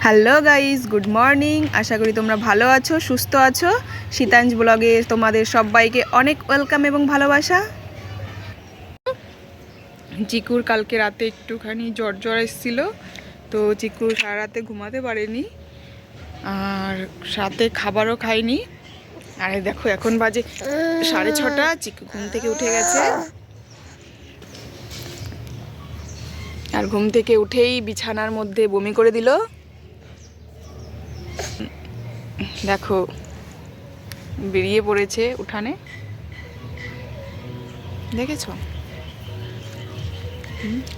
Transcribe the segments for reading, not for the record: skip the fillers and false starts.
Hello guys, good morning. আশা করি তোমরা ভালো আছো, সুস্থ আছো। শীতাঞ্জ ব্লগে তোমাদের সবাইকে অনেক ওয়েলকাম এবং ভালোবাসা। চিকুর কালকে রাতে একটুখানি জ্বর এসেছিলো, তো চিকু সারা রাতে ঘুমাতে পারেনি আর সাথে খাবারও খায়নি। আর দেখো এখন বাজে 6:30, চিকু ঘুম থেকে উঠে গেছে। আর ঘুম থেকে উঠেই বিছানার মধ্যে বমি করে দিল। দেখো বেরিয়ে পড়েছে উঠানে, দেখেছো?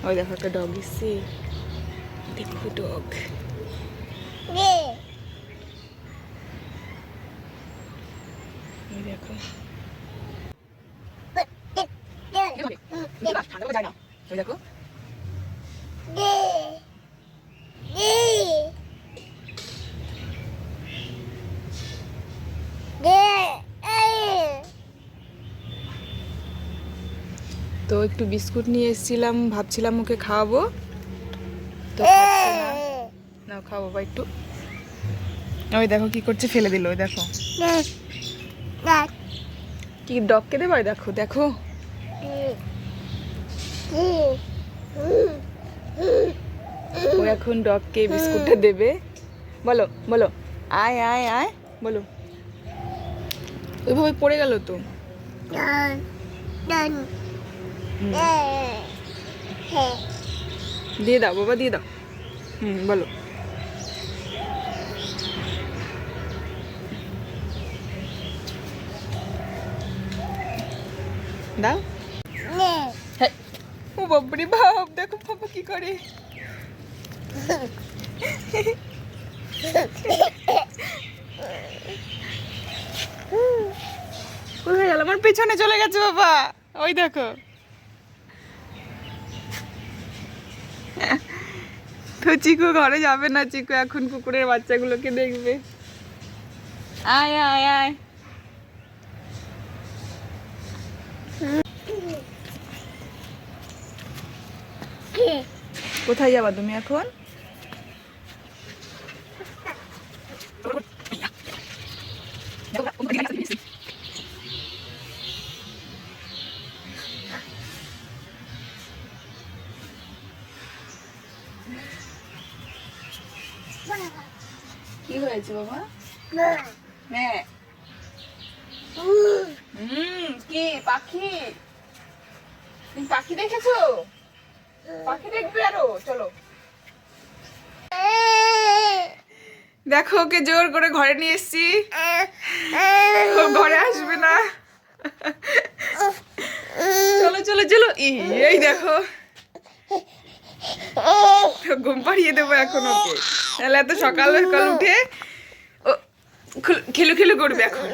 ওই দেখো একটা ডগ এসছে, দেখো ডগ। দেখো দেখো তো একটু বিস্কুট নিয়ে এসেছিলাম, ভাবছিলাম ওকে খাওয়াবো, তো না খাও বাবা একটু। ওই দেখো কি করছে, ফেলে দিল। ওই দেখো কি ডগকে দেবে, দেখো দেখো ও এখন ডগকে বিস্কুটটা দেবে। বলো বলো, আয় আয় আয় বলো। ওইভাবে পড়ে গেল তো। দিয়ে দাও বাবা, দিয়ে দাও। বলো। দাও। হ্যাঁ, ও বাবারে বাপ, দেখো বাবা কি করে। কোথায় গেল? আমার পেছনে চলে গেছে বাবা, ওই দেখো। তো চিকু ঘরে যাবে না, চিকু এখন কুকুরের বাচ্চাগুলোকে দেখবে। আয় আয় আয়। কোথায় যাবা তুমি এখন? কি হয়েছে বাবা? হ্যাঁ, কি পাখি? তুমি পাখি দেখেছো? পাখি দেখবে আরো, চলো। দেখো ওকে জোর করে ঘরে নিয়ে এসছি, ও ঘরে আসবে না। চলো চলো চলো। এই দেখো, ঘুম পাড়িয়ে দেবো এখন ওকে, তাহলে এত সকাল সকাল উঠে ও খেলু খেলু করবে এখন।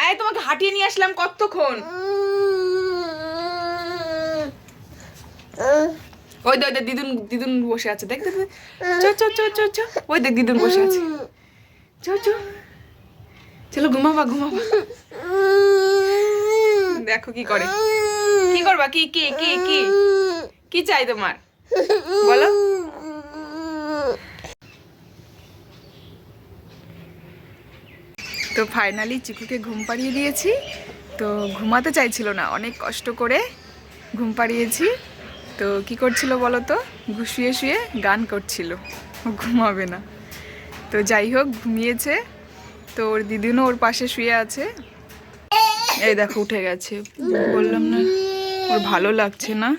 আয়, তোমাকে হাঁটিয়ে নিয়ে আসলাম কতক্ষণ। ওই দেখ দিদুন, দিদুন বসে আছে, দেখ দেখ। চ। ওই দেখ দিদুন বসে আছে। চ চলো ঘুমাবা ঘুমাবা। দেখো কি করে, কি করবা, কি কি কি কি কি চাই তোমার বলো। তো ফাইনালি চিকুকে ঘুম পাড়িয়ে দিয়েছি। তো ঘুমাতে চাইছিল না, অনেক কষ্ট করে ঘুম পাড়িয়েছি। তো কি করছিল বলো তো, শুয়ে শুয়ে গান করছিল, ও ঘুমাবে না। তো যাই হোক ঘুমিয়েছে। তো ওর দিদিনও ওর পাশে শুয়ে আছে। এই দেখো উঠে গেছে, বললাম না ওর ভালো লাগছে না।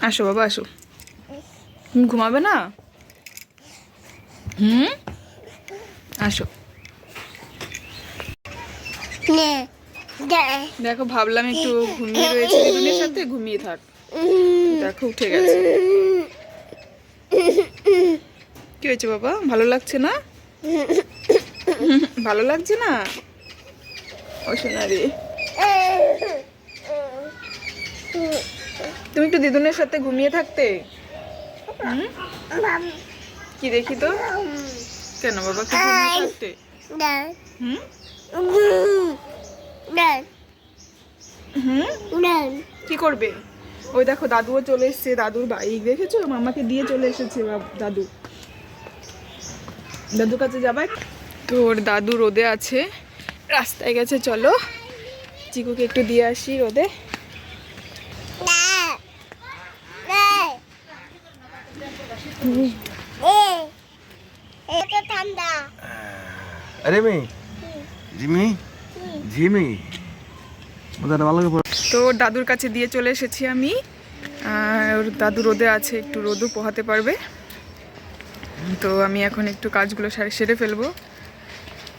আসো বাবা আসো, তুমি ঘুমাবে না? আসো। দেখো ভাবলাম একটু ঘুমিয়ে রয়েছে দিদুনের সাথে, ঘুমিয়ে থাক। দেখো উঠে গেছে। কি হয়েছে বাবা, ভালো লাগছে না? ভালো লাগছে না? ও সোনা রে, তুমি একটু দিদুনের সাথে ঘুমিয়ে থাকতে। কি দেখি তো, কেন বাবা কি ঘুমিয়ে থাকতে? কি করবে? ওই দেখো দাদুও চলে এসছে, দাদুর বাইক দেখেছো, মামাকে দিয়ে চলে এসেছে দাদু। দাদুর কাছে যাবে তো, ওর দাদু রোদে আছে, রাস্তায় গেছে। চলো চিকুকে একটু দিয়ে আসি রোদে। আরে মেয়ে জিমি জিমি তো ওর দাদুর কাছে দিয়ে চলে এসেছি আমি। ওর দাদু রোদে আছে, একটু রোদও পোহাতে পারবে। তো আমি এখন একটু কাজগুলো সেরে ফেলবো।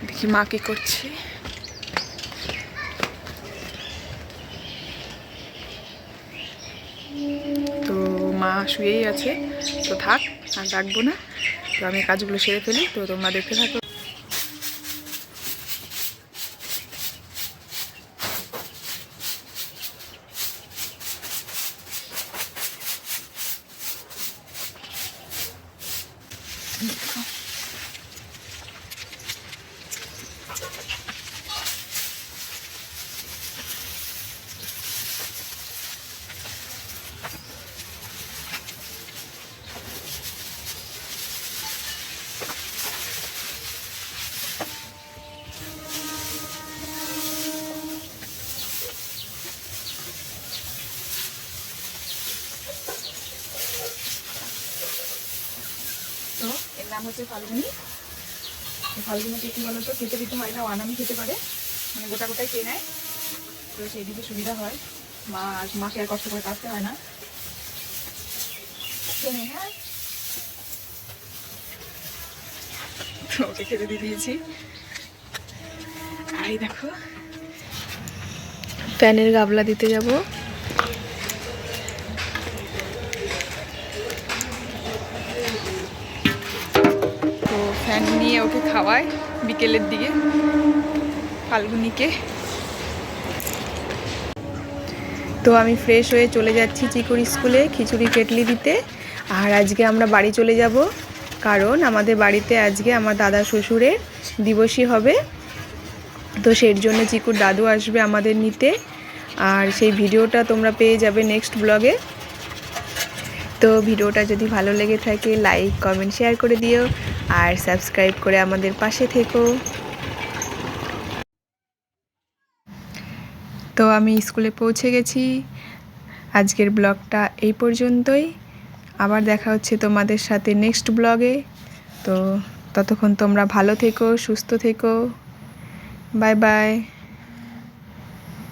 দেখি মা কি করছে। তো মা শুয়েই আছে, তো থাক, আর ডাকবো না। তো আমি কাজগুলো সেরে ফেলি, তো তোমরা দেখতে থাকো। তো এর নাম হচ্ছে ফাল্গুনি। ফাল্গুনিকে কি বলতো, খেতে দিতে হয় না, ও আনামি খেতে পারে, মানে গোটা গোটাই খেয়ে নেয়। তো সেই দিকে সুবিধা হয়, মাকে আর কষ্ট করে কাটতে হয় না। তো ওকে খেতে দিয়ে দিয়েছি। আর এই দেখো প্যানের গাবলা দিতে যাব। তো ফ্যান নিয়ে ওকে খাওয়ায় বিকেলের দিকে ফাল্গুনিকে। তো আমি ফ্রেশ হয়ে চলে যাচ্ছি চিকুর স্কুলে খিচুড়ি কেটলি দিতে। আর আজকে আমরা বাড়ি চলে যাব, কারণ আমাদের বাড়িতে আজকে আমার দাদা শ্বশুরের দিবসই হবে। তো সেই জন্য চিকুর দাদু আসবে আমাদের নিতে। আর সেই ভিডিওটা তোমরা পেয়ে যাবে নেক্সট ব্লগে। তো ভিডিওটা যদি ভালো লেগে থাকে লাইক কমেন্ট শেয়ার করে দিও, আর সাবস্ক্রাইব করে আমাদের পাশে থেকো। তো আমি স্কুলে পৌঁছে গেছি। আজকের ব্লগটা এই পর্যন্তই। আবার দেখা হচ্ছে তোমাদের সাথে নেক্সট ব্লগে। তো ততক্ষণ তোমরা ভালো থেকো, সুস্থ থেকো। Bye bye.